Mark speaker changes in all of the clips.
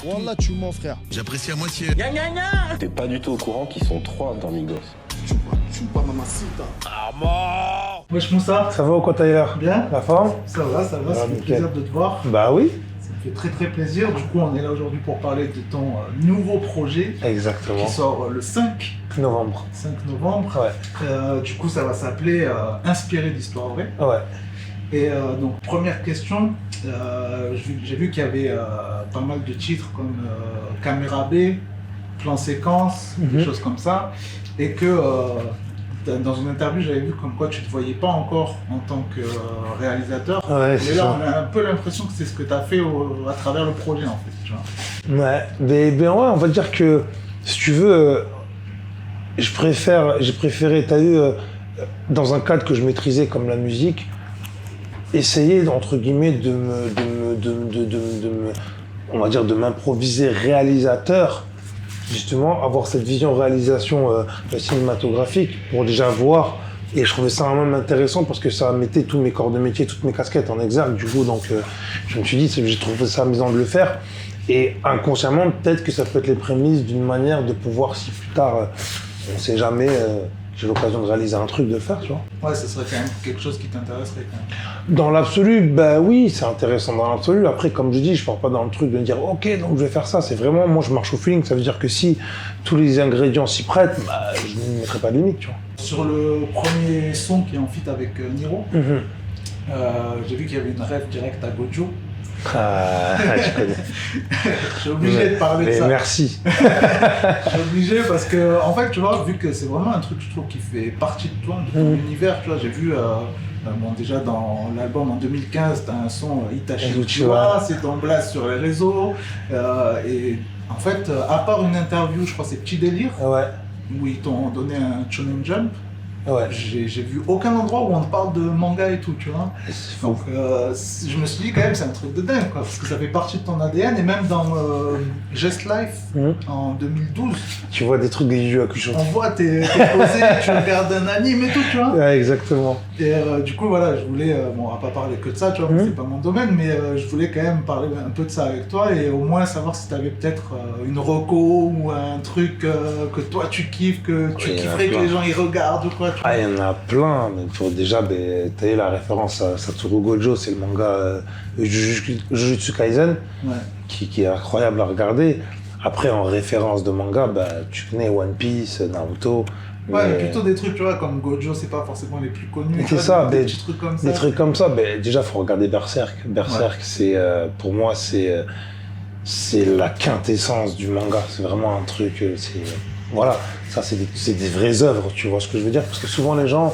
Speaker 1: Wallah, tu mens, frère.
Speaker 2: J'apprécie à moitié.
Speaker 3: T'es pas du tout au courant qu'ils sont 3 dans Migos.
Speaker 1: Chupa, mamacita.
Speaker 4: Wesh Moussa,
Speaker 5: Ça va ou quoi d'ailleurs?
Speaker 4: bien?
Speaker 5: La forme?
Speaker 4: Ça va, ça
Speaker 5: Ah,
Speaker 4: fait
Speaker 5: nickel.
Speaker 4: plaisir de te voir.
Speaker 5: Bah oui.
Speaker 4: Ça me fait très très plaisir. Du coup, on est là aujourd'hui pour parler de ton nouveau projet
Speaker 5: Exactement.
Speaker 4: qui sort le 5
Speaker 5: Novembre.
Speaker 4: novembre.
Speaker 5: Ouais.
Speaker 4: Du coup, ça va s'appeler Inspiré d'histoire vraie.
Speaker 5: Ouais.
Speaker 4: Et donc, première question, j'ai vu qu'il y avait pas mal de titres comme Caméra B, Plan séquence, des choses comme ça. Et que dans une interview, j'avais vu comme quoi tu ne te voyais pas encore en tant que réalisateur.
Speaker 5: Ouais,
Speaker 4: Mais
Speaker 5: c'est
Speaker 4: là,
Speaker 5: ça.
Speaker 4: on a un peu l'impression que c'est ce que tu as fait à travers le projet, en fait. Tu vois.
Speaker 5: Ouais. Mais ouais, on va dire que, si tu veux, j'ai préféré, t'as vu, dans un cadre que je maîtrisais comme la musique, essayer, entre guillemets, on va dire, de m'improviser réalisateur, justement, avoir cette vision réalisation cinématographique pour déjà voir. Et je trouvais ça même intéressant parce que ça mettait tous mes corps de métier, toutes mes casquettes en exergue, du coup. Donc, je me suis dit, j'ai trouvé ça amusant de le faire. Et inconsciemment, peut-être que ça peut être les prémices d'une manière de pouvoir, si plus tard, on sait jamais, j'ai l'occasion de réaliser un truc, de le faire, tu vois.
Speaker 4: Ouais, ce serait quand même quelque chose qui t'intéresserait quand même.
Speaker 5: Dans l'absolu, bah oui, c'est intéressant dans l'absolu. Après, comme je dis, je pars pas dans le truc de me dire « Ok, donc je vais faire ça ». C'est vraiment, moi, je marche au feeling. Ça veut dire que si tous les ingrédients s'y prêtent, bah, je ne mettrai pas de limite, tu vois.
Speaker 4: Sur le premier son qui est en feat avec Niro, j'ai vu qu'il y avait une rêve directe à Gojo.
Speaker 5: Ah, je connais.
Speaker 4: Je suis obligé de parler de
Speaker 5: Mais
Speaker 4: ça.
Speaker 5: merci.
Speaker 4: Je suis obligé parce que, en fait, tu vois, vu que c'est vraiment un truc, je trouve, qui fait partie de toi, de ton univers, tu vois, j'ai vu, bon, déjà dans l'album en 2015, t'as un son Itachi Uchiwa, c'est ton blast sur les réseaux, et en fait, à part une interview, je crois que c'est Petit Délire,
Speaker 5: Ouais,
Speaker 4: où ils t'ont donné un Shonen Jump,
Speaker 5: ouais.
Speaker 4: j'ai vu aucun endroit où on te parle de manga et tout, tu vois.
Speaker 5: C'est fou.
Speaker 4: Donc, je me suis dit quand même, c'est un truc de dingue, quoi, parce que ça fait partie de ton ADN, et même dans Just Life, en 2012,
Speaker 5: Tu vois des trucs des Yu Yu Hakusho.
Speaker 4: on voit, t'es posé, tu regardes un anime et tout, tu vois.
Speaker 5: Ouais, exactement.
Speaker 4: Et du coup, voilà, je voulais, bon, on va pas parler que de ça, tu vois, c'est pas mon domaine, mais je voulais quand même parler un peu de ça avec toi, et au moins savoir si t'avais peut-être une reco, ou un truc que toi tu kiffes, que tu
Speaker 5: Oui, il y en a
Speaker 4: kifferais que
Speaker 5: plein.
Speaker 4: les gens y regardent, ou quoi, tu vois.
Speaker 5: Ah, il y en a plein. Mais faut déjà, t'as eu la référence à Satoru Gojo, c'est le manga Jujutsu Kaisen,
Speaker 4: Ouais.
Speaker 5: qui est incroyable à regarder. Après, en référence de manga, bah, tu connais One Piece, Naruto.
Speaker 4: Ouais,
Speaker 5: mais-
Speaker 4: plutôt des trucs, tu vois, comme Gojo, c'est pas forcément les plus connus.
Speaker 5: C'est
Speaker 4: tu vois,
Speaker 5: ça,
Speaker 4: des
Speaker 5: des-
Speaker 4: petits trucs comme ça.
Speaker 5: Des trucs comme ça, ben, déjà, faut regarder Berserk. Berserk, c'est, pour moi, c'est la quintessence du manga. C'est vraiment un truc, voilà, ça, c'est des vraies œuvres, tu vois ce que je veux dire? Parce que souvent, les gens,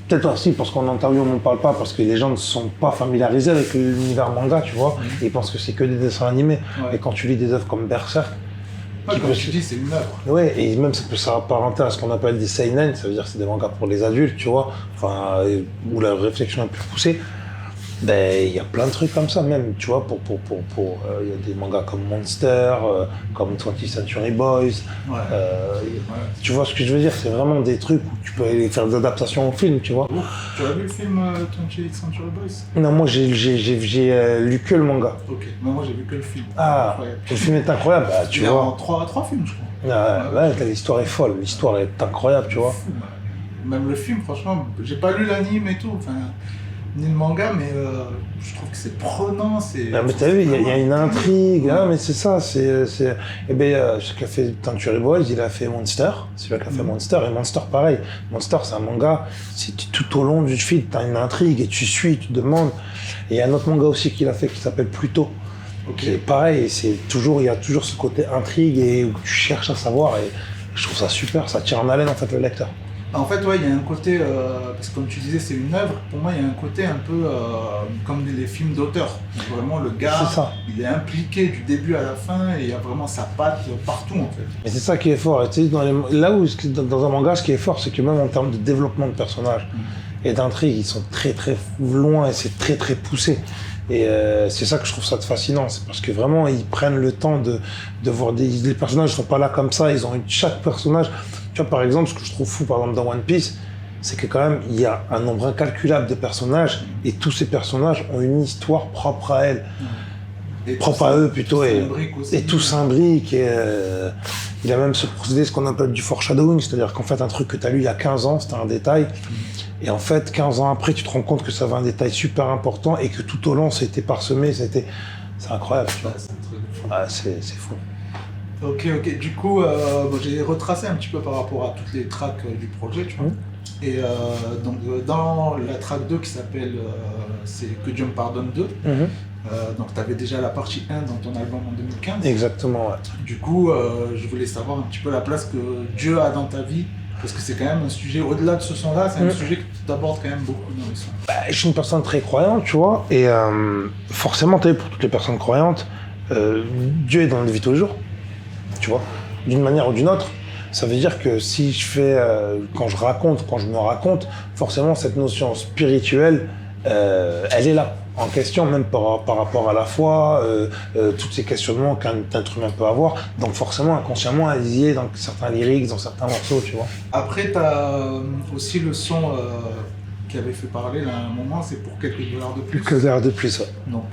Speaker 5: peut-être aussi parce qu'en interview, on n'en parle pas, parce que les gens ne sont pas familiarisés avec l'univers manga, tu vois, et ils pensent que c'est que des dessins animés.
Speaker 4: Ouais.
Speaker 5: Et quand tu lis des œuvres comme Berserk,
Speaker 4: Ouais,
Speaker 5: qui
Speaker 4: comme
Speaker 5: peut-
Speaker 4: tu dis, c'est une œuvre.
Speaker 5: ouais, et même ça peut s'apparenter à ce qu'on appelle des seinen, ça veut dire que c'est des mangas pour les adultes, tu vois, enfin, où la réflexion est plus poussée. Ben, il y a plein de trucs comme ça, même, tu vois, il y a des mangas comme Monster, comme 20th Century Boys,
Speaker 4: Ouais.
Speaker 5: tu vois ce que je veux dire, c'est vraiment des trucs où tu peux aller faire des adaptations au film, tu vois.
Speaker 4: Tu as vu le film 20th Century Boys?
Speaker 5: Non, moi, j'ai lu que le manga.
Speaker 4: Ok, mais moi j'ai vu que le film.
Speaker 5: Ah,
Speaker 4: Incroyable.
Speaker 5: le film est incroyable, bah, tu
Speaker 4: Il y a en
Speaker 5: vois.
Speaker 4: trois films, je crois.
Speaker 5: Ouais, l'histoire est folle, l'histoire est incroyable, tu vois.
Speaker 4: Fou, ouais. Même le film, franchement, j'ai pas lu l'anime et tout, enfin, ni le manga, mais je trouve que c'est prenant, c'est...
Speaker 5: Ah, mais t'as vu, il y a une intrigue, hein, mais c'est ça, Eh ben, ce qu'a fait Century Boys, il a fait Monster, c'est lui qui a fait Monster, et Monster pareil. Monster, c'est un manga, c'est tout au long du fil, t'as une intrigue, et tu suis, tu te demandes. Et il y a un autre manga aussi qu'il a fait qui s'appelle Pluto, qui est pareil, il y a toujours ce côté intrigue, et où tu cherches à savoir, et je trouve ça super, ça tire en haleine en fait le lecteur.
Speaker 4: En fait, ouais, il y a un côté, parce que comme tu disais, c'est une œuvre, pour moi, il y a un côté un peu comme les films d'auteur. Vraiment, le gars,
Speaker 5: C'est ça.
Speaker 4: il est impliqué du début à la fin, et il y a vraiment sa patte partout, en fait.
Speaker 5: Mais c'est ça qui est fort. Et tu sais, là où, dans un manga, ce qui est fort, c'est que même en termes de développement de personnages et d'intrigue, ils sont très très loin et c'est très très poussé. Et c'est ça que je trouve ça fascinant, c'est parce que vraiment ils prennent le temps de voir les personnages ne sont pas là comme ça, ils ont chaque personnage. Tu vois, par exemple, ce que je trouve fou par exemple dans One Piece, c'est que quand même il y a un nombre incalculable de personnages et tous ces personnages ont une histoire propre à elles.
Speaker 4: Et
Speaker 5: propre à eux plutôt,
Speaker 4: aussi.
Speaker 5: et tout s'imbrique. Et il a même ce procédé, ce qu'on appelle du foreshadowing, c'est-à-dire qu'en fait, un truc que tu as lu il y a 15 ans, c'était un détail. Et en fait, 15 ans après, tu te rends compte que ça avait un détail super important et que tout au long, c'était parsemé, c'est incroyable, tu vois.
Speaker 4: Ouais, c'est un truc de fou.
Speaker 5: Ah, c'est fou.
Speaker 4: Ok. Du coup, j'ai retracé un petit peu par rapport à toutes les tracks du projet, tu vois. Et donc, dans la track 2 qui s'appelle c'est Que Dieu me pardonne 2, donc tu avais déjà la partie 1 dans ton album en 2015.
Speaker 5: Exactement, ouais.
Speaker 4: Du coup, je voulais savoir un petit peu la place que Dieu a dans ta vie, parce que c'est quand même un sujet, au-delà de ce son-là, c'est un sujet que tu abordes quand même beaucoup dans les sons.
Speaker 5: Bah, je suis une personne très croyante, tu vois, et forcément, tu sais, pour toutes les personnes croyantes, Dieu est dans notre vie tous les jours, tu vois, d'une manière ou d'une autre. Ça veut dire que si je fais, quand je me raconte, forcément, cette notion spirituelle, elle est là, en question, même par rapport à la foi, tous ces questionnements qu'un être humain peut avoir. Donc forcément, inconsciemment, elle y est dans certains lyrics, dans certains morceaux, tu vois.
Speaker 4: Après, tu as aussi le son qui avait fait parler là, à un moment, c'est pour quelques dollars de plus.
Speaker 5: Quelques dollars de plus, ouais.
Speaker 4: Donc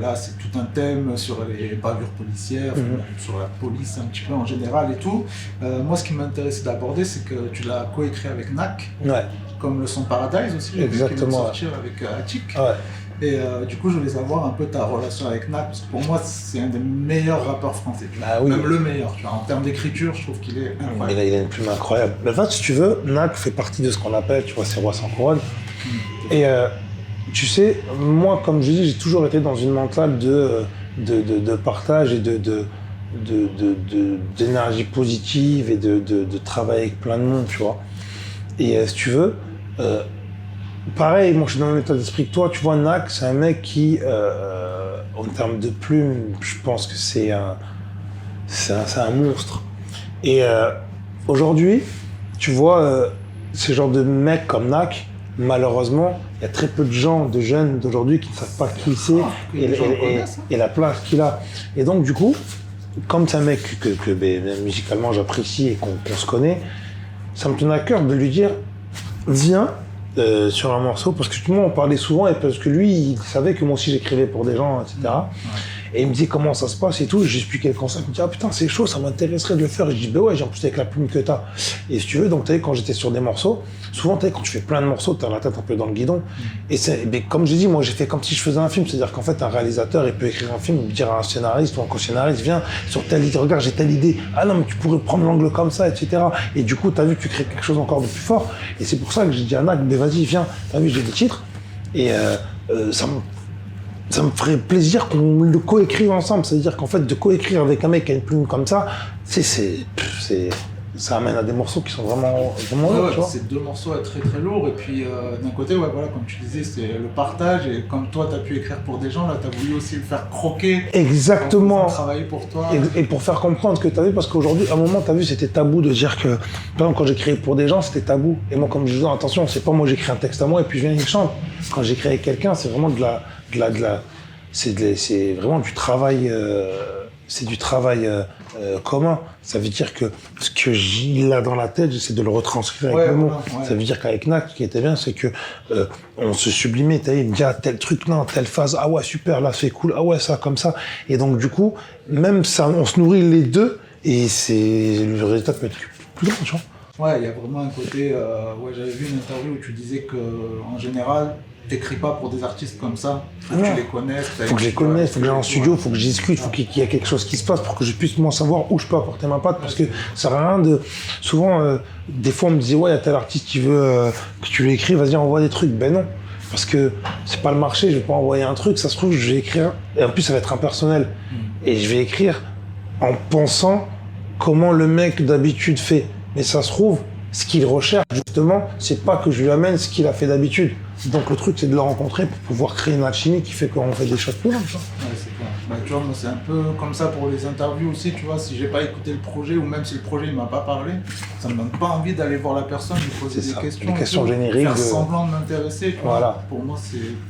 Speaker 4: là, c'est tout un thème sur les bavures policières, sur la police un petit peu en général et tout. Moi, ce qui m'intéressait d'aborder, c'est que tu l'as coécrit avec NAC,
Speaker 5: Ouais.
Speaker 4: comme le son Paradise aussi, j'ai vu qu'il vient de sortir avec Attic.
Speaker 5: Ouais.
Speaker 4: Et du coup, je voulais savoir un peu ta relation avec NAC, parce que pour moi, c'est un des meilleurs rappeurs français. Tu vois.
Speaker 5: Ah oui.
Speaker 4: Même le meilleur, tu vois. En termes d'écriture, je trouve qu'il est incroyable.
Speaker 5: Il a une plume incroyable. Mais en fait, si tu veux, NAC fait partie de ce qu'on appelle, tu vois, ces rois sans couronne. Et tu sais, moi, comme je dis, j'ai toujours été dans une mentale de partage et d'énergie positive et de travail avec plein de monde, tu vois. Et si tu veux, pareil, moi je suis dans le même état d'esprit que toi, tu vois, NAC, c'est un mec qui, en termes de plume, je pense que c'est un monstre. Et aujourd'hui, tu vois, ces genres de mecs comme NAC, malheureusement, il y a très peu de gens, de jeunes d'aujourd'hui qui ne savent pas qui c'est et la place qu'il a. Et donc, du coup, comme c'est un mec que musicalement j'apprécie et qu'on se connaît, ça me tenait à cœur de lui dire, viens sur un morceau, parce que tout le monde en parlait souvent et parce que lui, il savait que moi aussi j'écrivais pour des gens, etc. Et il me disait comment ça se passe et tout, et j'expliquais le concept, il me dit ah putain c'est chaud, ça m'intéresserait de le faire, et je dis bah ouais, j'ai en plus avec la plume que t'as. Et si tu veux, donc tu sais, quand j'étais sur des morceaux, souvent tu sais, quand tu fais plein de morceaux, t'as la tête un peu dans le guidon, et comme j'ai dit, moi j'ai fait comme si je faisais un film, c'est-à-dire qu'en fait un réalisateur, il peut écrire un film, dire à un scénariste ou un co-scénariste, viens sur telle idée, regarde j'ai telle idée, ah non mais tu pourrais prendre l'angle comme ça, etc. Et du coup t'as vu que tu crées quelque chose encore de plus fort, et c'est pour ça que j'ai dit à Nac, mais vas-y viens, t'as vu j'ai des titres, et ça me ferait plaisir qu'on le coécrive ensemble. C'est-à-dire qu'en fait, de coécrire avec un mec qui a une plume comme ça, ça amène à des morceaux qui sont vraiment lourds, tu vois.
Speaker 4: C'est deux morceaux très très lourds. Et puis d'un côté, ouais, voilà, comme tu disais, c'est le partage. Et comme toi, tu as pu écrire pour des gens, là, tu as voulu aussi le faire croquer.
Speaker 5: Exactement.
Speaker 4: Travailler pour toi.
Speaker 5: Et pour faire comprendre que tu as vu, parce qu'aujourd'hui, à un moment, tu as vu, c'était tabou de dire que, par exemple, quand j'écrivais pour des gens, c'était tabou. Et moi, comme je disais, attention, c'est pas moi, j'écris un texte à moi et puis je viens et je chante. Quand j'écris avec quelqu'un, c'est vraiment c'est vraiment du travail, c'est du travail commun. Ça veut dire que ce que j'ai là dans la tête, j'essaie de le retranscrire avec mes mots. Ouais. Ça veut dire qu'avec Nac, ce qui était bien, c'est que on se sublimait. Il me dit ah, tel truc là, telle phase, ah ouais super, là c'est cool, ah ouais ça comme ça. Et donc du coup, même ça, on se nourrit les deux et c'est le résultat peut être plus grand, tu vois.
Speaker 4: Ouais, il y a vraiment un côté. Ouais, j'avais vu une interview où tu disais que en général, t'écris pas pour des artistes comme ça. Faut que tu les connaisses.
Speaker 5: Faut que je les connaisse, faut que j'aille en studio, faut que je discute, faut qu'il y ait quelque chose qui se passe pour que je puisse moi savoir où je peux apporter ma patte. Parce que ça sert à rien de. Souvent, des fois, on me disait ouais, il y a tel artiste qui veut que tu lui écris, vas-y, envoie des trucs. Ben non. Parce que c'est pas le marché, je vais pas envoyer un truc, ça se trouve, je vais écrire. Et en plus, ça va être impersonnel. Et je vais écrire en pensant comment le mec d'habitude fait. Mais ça se trouve, ce qu'il recherche, justement, c'est pas que je lui amène ce qu'il a fait d'habitude. Donc le truc, c'est de le rencontrer pour pouvoir créer une alchimie qui fait qu'on fait des choses plus grandes.
Speaker 4: Ouais, c'est clair. Bah, tu vois, moi, c'est un peu comme ça pour les interviews aussi, tu vois. Si j'ai pas écouté le projet, ou même si le projet il m'a pas parlé, ça me donne pas envie d'aller voir la personne, lui poser des questions.
Speaker 5: Des questions génériques.
Speaker 4: Faire semblant de m'intéresser, tu
Speaker 5: voilà.
Speaker 4: vois. Pour moi,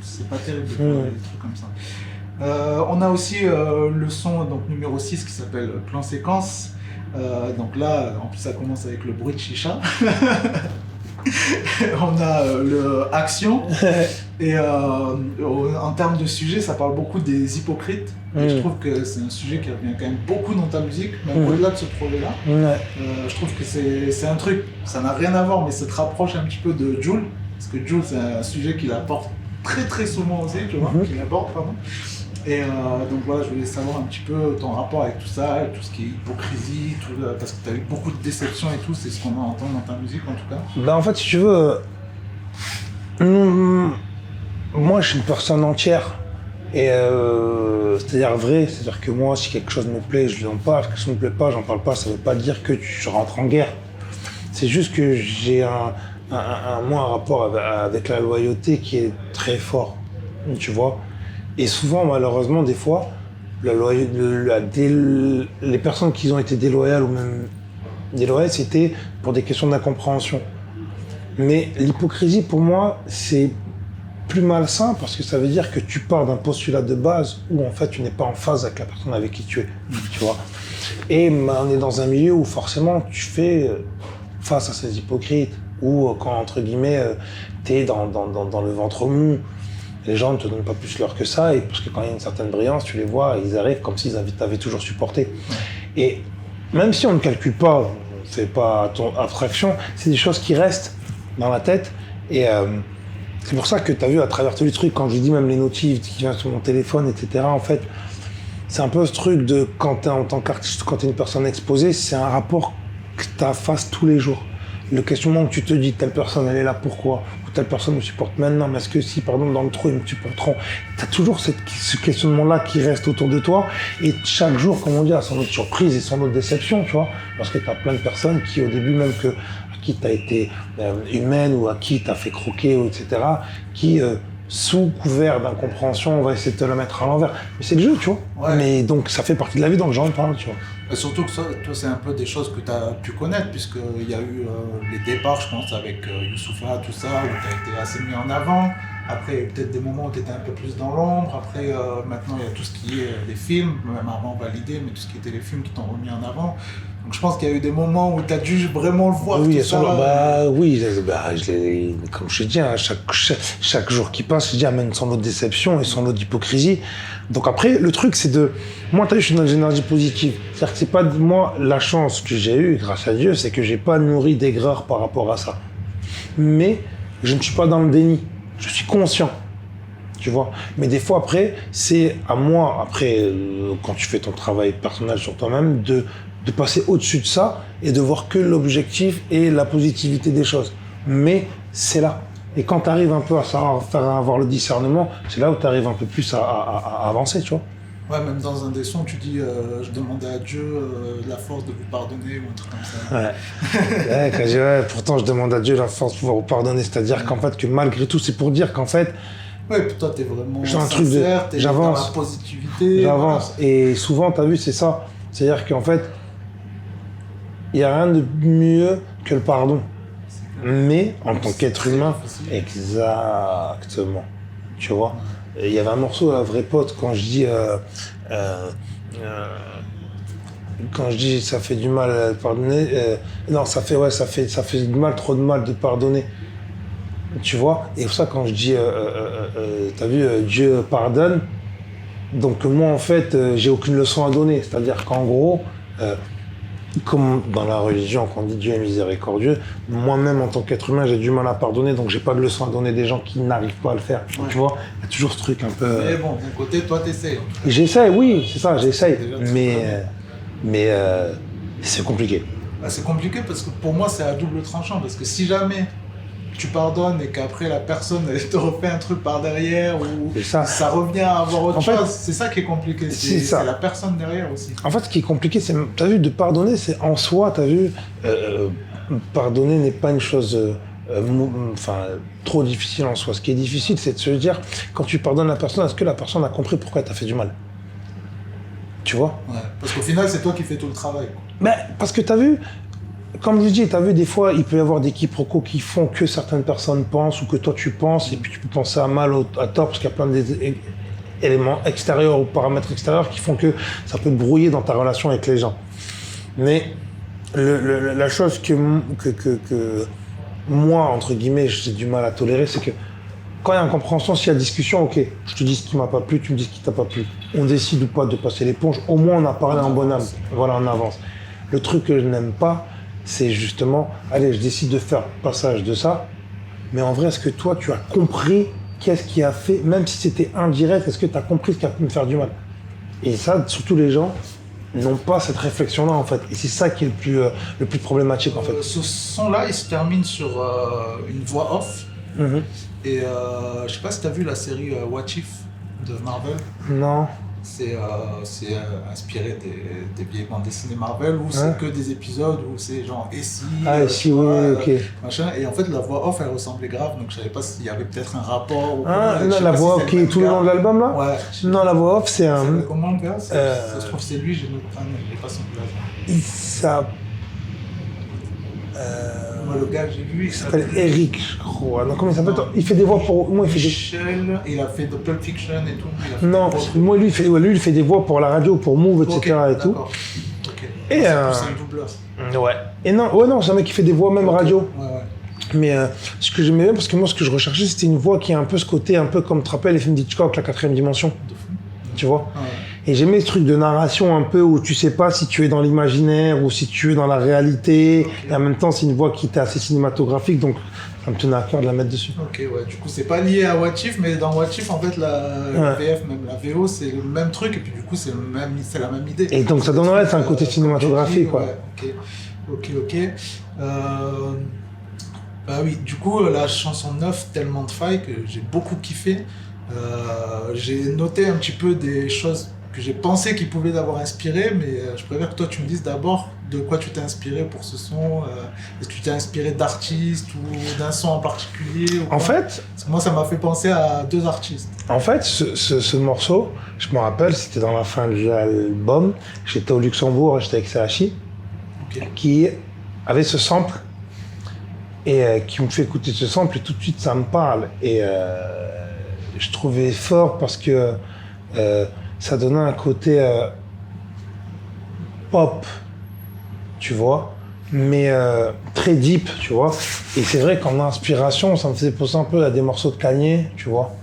Speaker 4: c'est pas terrible de faire des trucs comme ça. On a aussi le son donc, numéro 6 qui s'appelle Plan Séquence. Donc là, en plus, ça commence avec le bruit de chicha. On a le action. Et en termes de sujet, ça parle beaucoup des hypocrites. Et je trouve que c'est un sujet qui revient quand même beaucoup dans ta musique, même au-delà de ce projet-là. Je trouve que c'est un truc, ça n'a rien à voir, mais ça te rapproche un petit peu de Jul. Parce que Jul, c'est un sujet qu'il apporte très très souvent aussi, tu vois, qu'il aborde, pardon. Et donc voilà, je voulais savoir un petit peu ton rapport avec tout ça, tout ce qui est hypocrisie, tout, parce que tu as eu beaucoup de déceptions et tout, c'est ce qu'on entend dans ta musique en tout cas.
Speaker 5: Bah en fait, si tu veux, moi je suis une personne entière, et c'est-à-dire vrai, c'est-à-dire que moi si quelque chose me plaît, je lui en parle, si quelque chose ne me plaît pas, j'en parle pas, ça veut pas dire que je rentre en guerre. C'est juste que j'ai un rapport avec la loyauté qui est très fort, tu vois. Et souvent, malheureusement, des fois, les personnes qui ont été déloyales ou même déloyales, c'était pour des questions d'incompréhension. Mais l'hypocrisie, pour moi, c'est plus malsain parce que ça veut dire que tu pars d'un postulat de base où en fait tu n'es pas en phase avec la personne avec qui tu es, tu vois. Et on est dans un milieu où forcément tu fais face à ces hypocrites, ou quand entre guillemets t'es dans le ventre mou. Les gens ne te donnent pas plus l'heure que ça, et parce que quand il y a une certaine brillance, tu les vois, ils arrivent comme s'ils t'avaient toujours supporté. Et même si on ne calcule pas, c'est pas abstraction, c'est des choses qui restent dans la tête. Et c'est pour ça que tu as vu à travers tous les trucs, quand je dis même les notifs qui viennent sur mon téléphone, etc., en fait, c'est un peu ce truc de quand tu es en tant qu'artiste, quand tu es une personne exposée, c'est un rapport que tu as face tous les jours. Le questionnement que tu te dis, telle personne, elle est là, pourquoi ? Ou telle personne me supporte maintenant, mais est-ce que si, pardon, dans le trou, ils me supporteront ? Tu as toujours ce questionnement-là qui reste autour de toi, et chaque jour, comme on dit, a son autre surprise et son autre déception, tu vois ? Parce que tu as plein de personnes qui, au début, même à qui tu as été humaine, ou à qui tu as fait croquer, etc., qui, sous couvert d'incompréhension, on va essayer de te la mettre à l'envers. Mais c'est le jeu, tu vois ?
Speaker 4: Ouais.
Speaker 5: Mais donc, ça fait partie de la vie, donc j'en parle, tu vois.
Speaker 4: Et surtout que ça, toi, c'est un peu des choses que tu as pu connaître, puisqu'il y a eu les départs, je pense, avec Youssoupha, tout ça, où tu as été assez mis en avant. Après, il y a eu peut-être des moments où tu étais un peu plus dans l'ombre. Après, maintenant, il y a tout ce qui est les films, même avant validé, mais tout ce qui était les films qui t'ont remis en avant. Donc je pense qu'il y a eu des moments où tu as dû vraiment le voir.
Speaker 5: Oui,
Speaker 4: tout ça.
Speaker 5: Comme je te dis, hein, chaque jour qui passe, je dis, amène son lot de déception et son lot d'hypocrisie. Donc après, le truc, c'est de... Moi, t'as vu, je suis dans une énergie positive. C'est-à-dire que c'est pas de moi, la chance que j'ai eue, grâce à Dieu, c'est que j'ai pas nourri d'aigreur par rapport à ça. Mais je ne suis pas dans le déni. Je suis conscient. Tu vois. Mais des fois, après, c'est à moi, après, quand tu fais ton travail personnel sur toi-même, de passer au-dessus de ça et de voir que l'objectif et la positivité des choses. Mais c'est là. Et quand tu arrives un peu à avoir le discernement, c'est là où tu arrives un peu plus à avancer, tu vois.
Speaker 4: Ouais, même dans un des sons, tu dis je demandais à Dieu la force de vous pardonner ou un truc comme ça.
Speaker 5: Ouais. Quand je dis, pourtant je demande à Dieu la force de pouvoir vous pardonner, c'est-à-dire qu'en fait, que malgré tout, c'est pour dire qu'en fait...
Speaker 4: Ouais, puis toi, t'es vraiment
Speaker 5: sincère,
Speaker 4: t'es dans la positivité.
Speaker 5: J'avance. Voilà. Et souvent, t'as vu, c'est ça. C'est-à-dire qu'en fait, il n'y a rien de mieux que le pardon. Mais en tant qu'être humain, exactement. Tu vois, il y avait un morceau, La Vraie Pote, quand je dis ça fait du mal à pardonner, non, ça fait du mal, trop de mal de pardonner. Tu vois, et pour ça quand je dis, t'as vu, Dieu pardonne, donc moi en fait, j'ai aucune leçon à donner. C'est-à-dire qu'en gros, comme dans la religion, quand on dit Dieu est miséricordieux, moi-même en tant qu'être humain, j'ai du mal à pardonner, donc j'ai pas de leçon à donner des gens qui n'arrivent pas à le faire. Ouais. Tu vois, il y a toujours ce truc un peu...
Speaker 4: Mais bon, de mon côté, toi, t'essayes.
Speaker 5: J'essaie, oui, c'est ça, j'essaie. Mais c'est compliqué.
Speaker 4: Bah, c'est compliqué parce que pour moi, c'est à double tranchant. Parce que si jamais tu pardonnes et qu'après la personne elle te refait un truc par derrière ou ça revient à avoir autre chose, c'est ça qui est compliqué. C'est la personne derrière aussi.
Speaker 5: En fait, ce qui est compliqué, c'est, t'as vu, de pardonner, c'est en soi, t'as vu, pardonner n'est pas une chose trop difficile en soi. Ce qui est difficile, c'est de se dire, quand tu pardonnes la personne, est-ce que la personne a compris pourquoi elle t'a fait du mal ? Tu vois ?
Speaker 4: Ouais, parce qu'au final, c'est toi qui fais tout le travail.
Speaker 5: Mais parce que t'as vu, comme je dis, t'as vu, des fois, il peut y avoir des quiproquos qui font que certaines personnes pensent ou que toi tu penses, et puis tu peux penser à mal, à tort, parce qu'il y a plein d'éléments extérieurs ou paramètres extérieurs qui font que ça peut te brouiller dans ta relation avec les gens. Mais la chose moi, entre guillemets, j'ai du mal à tolérer, c'est que quand il y a incompréhension, s'il y a discussion, ok, je te dis ce qui m'a pas plu, tu me dis ce qui t'a pas plu. On décide ou pas de passer l'éponge, au moins on a parlé en bonne âme. Voilà, on avance. Le truc que je n'aime pas, c'est justement, allez, je décide de faire passage de ça, mais en vrai, est-ce que toi, tu as compris qu'est-ce qui a fait, même si c'était indirect, est-ce que tu as compris ce qui a pu me faire du mal? Et ça, surtout les gens n'ont pas cette réflexion-là, en fait. Et c'est ça qui est le plus problématique, en fait.
Speaker 4: Ce son-là, il se termine sur une voix off. Et je sais pas si tu as vu la série What If de Marvel.
Speaker 5: Non.
Speaker 4: C'est inspiré des vieilles bandes dessinées Marvel où c'est que des épisodes où c'est genre et si.
Speaker 5: Ah, et si, oui, ok.
Speaker 4: Machin. Et en fait, la voix off, elle ressemblait grave, donc je savais pas s'il y avait peut-être un rapport. Ou
Speaker 5: Ah,
Speaker 4: quoi,
Speaker 5: non, la voix off qui est tout le long de l'album, là?
Speaker 4: Ouais.
Speaker 5: Non, la voix off, c'est un.
Speaker 4: Comment le gars ça se trouve, c'est lui, j'ai pas son blaze.
Speaker 5: Ça.
Speaker 4: Moi, le gars que j'ai vu,
Speaker 5: Il s'appelle Eric, je crois. Non, comment il s'appelle? Il fait des voix pour. Moi, il fait des.
Speaker 4: Michel, il a fait de Pulp Fiction et tout.
Speaker 5: Non, moi, lui, il fait des voix pour la radio, pour Move, etc. et tout.
Speaker 4: Okay.
Speaker 5: Et
Speaker 4: c'est un doubleur.
Speaker 5: Ouais. Et non, c'est un mec qui fait des voix même radio.
Speaker 4: Ouais.
Speaker 5: Mais ce que j'aimais bien, parce que moi, ce que je recherchais, c'était une voix qui a un peu ce côté, un peu comme tu te rappelles les films d'Hitchcock, la 4e dimension. Tu vois?
Speaker 4: Ouais.
Speaker 5: Et j'aimais ce truc de narration un peu où tu sais pas si tu es dans l'imaginaire ou si tu es dans la réalité. Okay. Et en même temps, c'est une voix qui était assez cinématographique, donc ça me tenait à cœur de la mettre dessus.
Speaker 4: Ok, ouais. Du coup, c'est pas lié à What If, mais dans What If, en fait, la VF, même la VO, c'est le même truc, et puis du coup, c'est la même idée.
Speaker 5: Et donc, ça donnerait un côté cinématographique, quoi.
Speaker 4: Ouais, ok. Bah oui, du coup, la chanson 9, Tellement de failles, que j'ai beaucoup kiffé, j'ai noté un petit peu des choses que j'ai pensé qu'ils pouvaient l'avoir inspiré, mais je préfère que toi tu me dises d'abord de quoi tu t'es inspiré pour ce son. Est-ce que tu t'es inspiré d'artistes ou d'un son en particulier ou
Speaker 5: En fait,
Speaker 4: parce que moi ça m'a fait penser à 2 artistes.
Speaker 5: En fait, ce morceau, je me rappelle, c'était dans la fin de l'album. J'étais au Luxembourg, j'étais avec Sahachi, qui avait ce sample et qui me fait écouter ce sample et tout de suite ça me parle. Et je trouvais fort parce que ça donnait un côté pop, tu vois, mais très deep, tu vois. Et c'est vrai qu'en inspiration, ça me faisait penser un peu à des morceaux de Kanye, tu vois.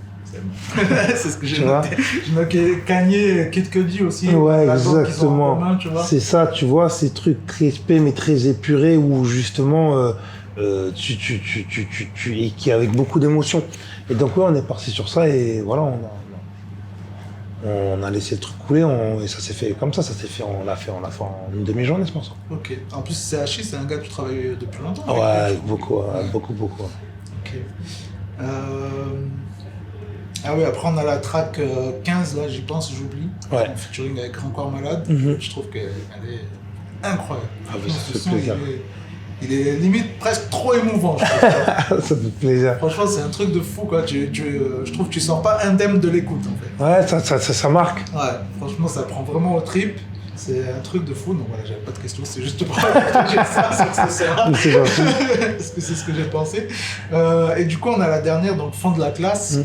Speaker 4: C'est ce que j'ai noté. J'ai noté Kanye, Kid Cudi aussi.
Speaker 5: Ouais, exactement.
Speaker 4: Commun,
Speaker 5: c'est ça, tu vois, ces trucs crispés mais très épurés où justement et qui avec beaucoup d'émotion. Et donc ouais, on est parti sur ça et voilà, on a laissé le truc couler et ça s'est fait comme ça, on l'a fait en une demi-journée ce morceau.
Speaker 4: Ok. En plus, CHI, c'est un gars que tu travailles depuis longtemps.
Speaker 5: Ouais, beaucoup.
Speaker 4: Ok. Ah oui, après on a la track 15, là j'y pense, j'oublie.
Speaker 5: Ouais.
Speaker 4: En featuring avec Grand Corps Malade. Je trouve qu'elle est incroyable.
Speaker 5: Ah bah, ça fait plaisir.
Speaker 4: Il est limite presque trop émouvant, je trouve.
Speaker 5: Ça fait plaisir.
Speaker 4: Franchement, c'est un truc de fou, quoi. Je trouve que tu sens pas indemne de l'écoute, en fait.
Speaker 5: Ouais, ça marque.
Speaker 4: Ouais, franchement, ça prend vraiment au trip. C'est un truc de fou. Donc voilà, j'avais pas de questions, c'est juste pour partager ça, c'est ça.
Speaker 5: C'est gentil.
Speaker 4: Parce que c'est ce que j'ai pensé. Et du coup, on a la dernière, donc Fond de la classe,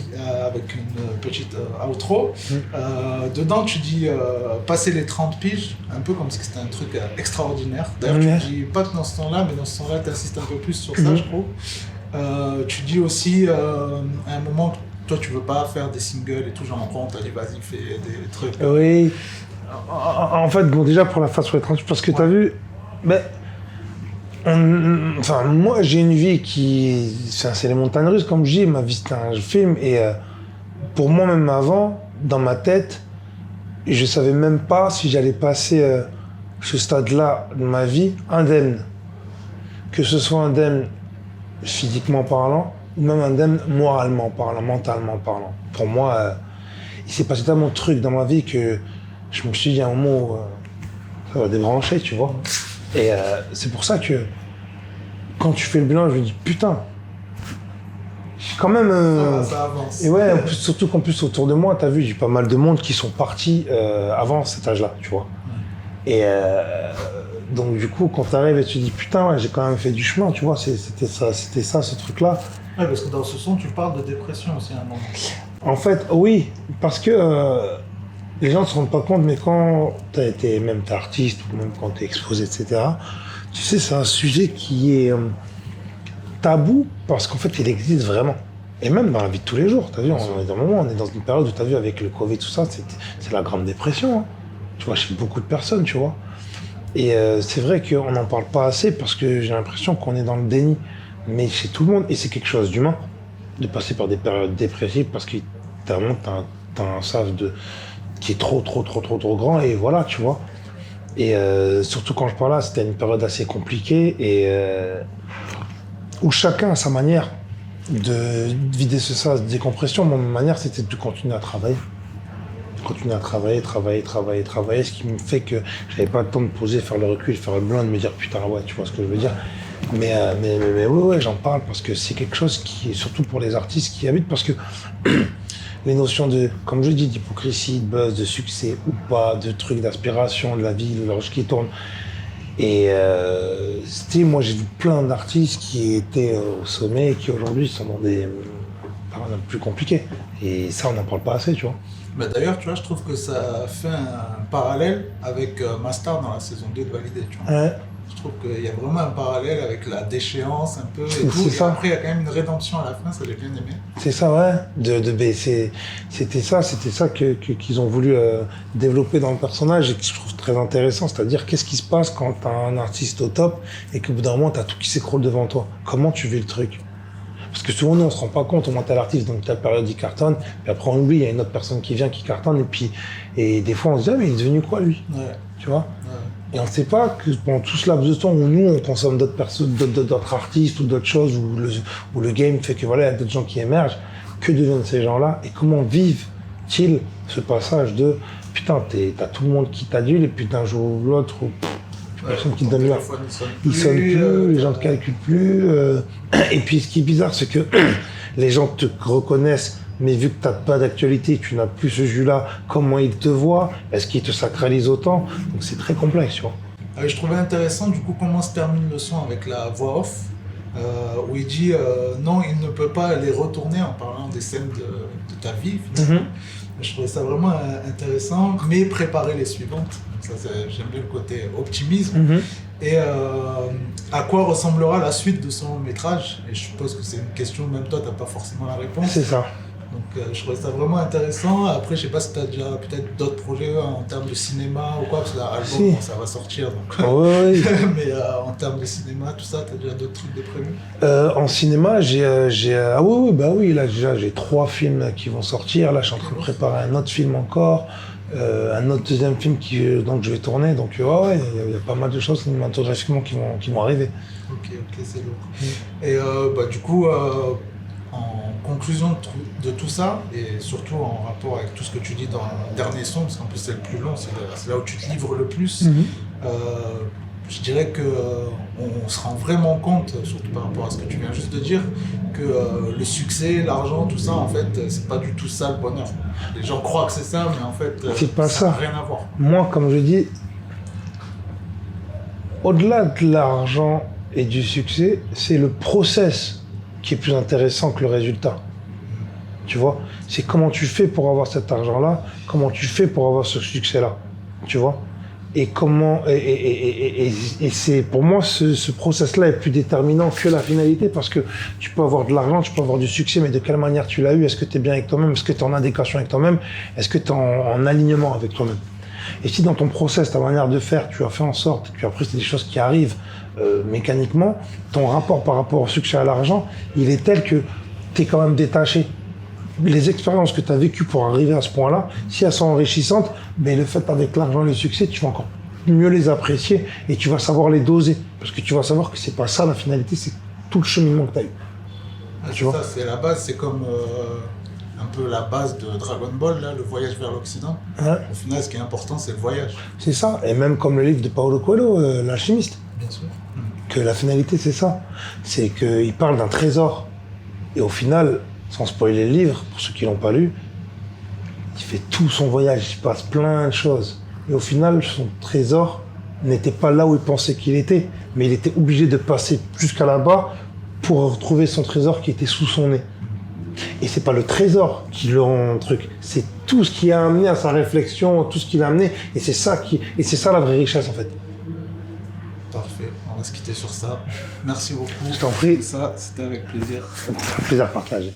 Speaker 4: avec une petite outro. Dedans, tu dis passer les 30 piges, un peu comme si c'était un truc extraordinaire. D'ailleurs, tu dis pas que dans ce temps-là, mais dans ce temps-là, tu insistes un peu plus sur ça, je trouve. Tu dis aussi, à un moment, toi, tu veux pas faire des singles et tout, genre, on dit, vas-y, fais des trucs.
Speaker 5: Oui. En fait, bon, déjà pour la phase sur les 38, parce que t'as vu, moi j'ai une vie qui. C'est les montagnes russes, comme je dis, ma vie c'était un film, et pour moi, même avant, dans ma tête, je savais même pas si j'allais passer ce stade-là de ma vie indemne. Que ce soit indemne physiquement parlant, ou même indemne moralement parlant, mentalement parlant. Pour moi, il s'est passé tellement de trucs dans ma vie que je me suis dit à un moment où ça va débrancher, tu vois. Et c'est pour ça que quand tu fais le bilan, je me dis putain, quand même.
Speaker 4: Ça avance.
Speaker 5: Et ouais, surtout qu'en plus autour de moi, t'as vu, j'ai pas mal de monde qui sont partis avant cet âge-là, tu vois. Et donc du coup, quand t'arrives et tu te dis putain, ouais, j'ai quand même fait du chemin, tu vois, c'était ça, ce truc-là.
Speaker 4: Ouais, parce que dans ce son, tu parles de dépression aussi à un moment.
Speaker 5: En fait, oui, parce que les gens ne se rendent pas compte, mais quand t'es artiste ou même quand t'es exposé, etc., tu sais, c'est un sujet qui est tabou parce qu'en fait, il existe vraiment. Et même dans la vie de tous les jours, t'as vu, on est dans un moment, on est dans une période où t'as vu avec le Covid, tout ça, c'est la grande dépression, hein. Tu vois, chez beaucoup de personnes, tu vois. Et c'est vrai qu'on n'en parle pas assez parce que j'ai l'impression qu'on est dans le déni. Mais chez tout le monde, et c'est quelque chose d'humain, de passer par des périodes dépressives parce que t'as un sas qui est trop grand, et voilà, tu vois. Et surtout quand je parle là, c'était une période assez compliquée et où chacun a sa manière de vider ce sas de décompression. Mon manière, c'était de continuer à travailler. Continuer à travailler, ce qui me fait que j'avais pas le temps de poser, faire le recul, faire le blanc, de me dire putain, ouais, tu vois ce que je veux dire. Mais ouais, j'en parle parce que c'est quelque chose qui est surtout pour les artistes qui habitent, parce que les notions de, comme je dis, d'hypocrisie, de buzz, de succès ou pas, de trucs d'aspiration, de la vie, de l'orge qui tourne. Et moi j'ai vu plein d'artistes qui étaient au sommet et qui aujourd'hui sont dans des périodes plus compliquées. Et ça, on n'en parle pas assez, tu vois.
Speaker 4: Mais d'ailleurs, tu vois, je trouve que ça fait un parallèle avec Mastar dans la saison 2 de Validé, tu vois.
Speaker 5: Ouais.
Speaker 4: Je trouve qu'il y a vraiment un parallèle avec la déchéance un peu et tout.
Speaker 5: C'est ça.
Speaker 4: Et après, il y a quand même une rédemption à la fin, ça j'ai bien aimé.
Speaker 5: C'est ça, ouais. C'était ça qu'ils ont voulu développer dans le personnage et que je trouve très intéressant. C'est-à-dire, qu'est-ce qui se passe quand t'as un artiste au top et qu'au bout d'un moment, t'as tout qui s'écroule devant toi. Comment tu vis le truc? Parce que souvent, nous, on se rend pas compte. Au moins, t'as l'artiste, donc telle période, il cartonne. Puis après, on oublie, il y a une autre personne qui vient, qui cartonne. Et des fois, on se dit, ah, mais il est devenu quoi, lui?
Speaker 4: Ouais.
Speaker 5: Tu vois?
Speaker 4: Ouais.
Speaker 5: Et on ne sait pas que pendant tout ce laps de temps où nous, on consomme d'autres personnes, d'autres artistes ou d'autres choses, où le game fait que voilà, il y a d'autres gens qui émergent, que deviennent ces gens-là et comment vivent-ils ce passage de putain, t'as tout le monde qui t'adule et puis d'un jour ou l'autre, personne qui te donne l'heure. Ils sonnent plus, les gens te calculent plus. Et puis ce qui est bizarre, c'est que les gens te reconnaissent, mais vu que tu n'as pas d'actualité, tu n'as plus ce jus-là, comment ils te voient? Est-ce qu'ils te sacralisent autant? Donc c'est très complexe, tu vois.
Speaker 4: Je trouvais intéressant du coup comment se termine le son avec la voix off, où il dit non, il ne peut pas les retourner en parlant des scènes de ta vie, finalement. Je trouvais ça vraiment intéressant, mais préparer les suivantes. Ça, j'aime bien le côté optimisme. Et à quoi ressemblera la suite de son métrage? Et je suppose que c'est une question, même toi, tu n'as pas forcément la réponse.
Speaker 5: C'est ça.
Speaker 4: Donc je trouvais ça vraiment intéressant. Après, je sais pas si tu as déjà peut-être d'autres projets en termes de cinéma ou quoi, parce que l'album, bon, ça va sortir. Donc...
Speaker 5: Oui.
Speaker 4: Mais en termes de cinéma, tout ça, tu as déjà d'autres trucs de prévus?
Speaker 5: En cinéma, oui, là déjà, j'ai 3 films qui vont sortir. Là, je suis en train de préparer un autre film encore. Un autre deuxième film donc je vais tourner. Donc il y a pas mal de choses cinématographiquement qui vont arriver.
Speaker 4: Ok, c'est lourd. Et du coup, en conclusion de tout ça, et surtout en rapport avec tout ce que tu dis dans le dernier son, parce qu'en plus c'est le plus long, c'est là où tu te livres le plus, je dirais qu'on se rend vraiment compte, surtout par rapport à ce que tu viens juste de dire, que le succès, l'argent, tout ça, en fait, c'est pas du tout ça le bonheur. Les gens croient que c'est ça, mais en fait,
Speaker 5: c'est pas ça.
Speaker 4: N'a rien à voir.
Speaker 5: Moi, comme je dis, au-delà de l'argent et du succès, c'est le process qui est plus intéressant que le résultat. Tu vois? C'est comment tu fais pour avoir cet argent-là, comment tu fais pour avoir ce succès-là. Tu vois? Et comment et c'est pour moi ce process-là est plus déterminant que la finalité, parce que tu peux avoir de l'argent, tu peux avoir du succès, mais de quelle manière tu l'as eu? Est-ce que tu es bien avec toi-même? Est-ce que tu es en adéquation avec toi-même? Est-ce que tu es en alignement avec toi-même? Et si dans ton process, ta manière de faire, tu as fait en sorte, et puis après c'est des choses qui arrivent mécaniquement, ton rapport par rapport au succès à l'argent, il est tel que tu es quand même détaché. Les expériences que tu as vécues pour arriver à ce point-là, si elles sont enrichissantes, mais le fait avec l'argent et le succès, tu vas encore mieux les apprécier et tu vas savoir les doser. Parce que tu vas savoir que c'est pas ça la finalité, c'est tout le cheminement que tu as eu.
Speaker 4: Tu vois, ça, c'est la base, c'est comme un peu la base de Dragon Ball, là, le voyage vers l'Occident.
Speaker 5: Ouais.
Speaker 4: Au final, ce qui est important, c'est le voyage.
Speaker 5: C'est ça, et même comme le livre de Paulo Coelho, L'Alchimiste.
Speaker 4: Bien sûr.
Speaker 5: Que la finalité, c'est ça. C'est qu'il parle d'un trésor. Et au final, sans spoiler le livre, pour ceux qui l'ont pas lu, il fait tout son voyage, il passe plein de choses. Et au final, son trésor n'était pas là où il pensait qu'il était, mais il était obligé de passer jusqu'à là-bas pour retrouver son trésor qui était sous son nez. Et c'est pas le trésor qui le rend truc, c'est tout ce qui a amené à sa réflexion, tout ce qu'il a amené, et c'est ça la vraie richesse en fait.
Speaker 4: Parfait. On va se quitter sur ça. Merci beaucoup.
Speaker 5: Je t'en prie.
Speaker 4: Ça, c'était avec plaisir.
Speaker 5: Plaisir partagé.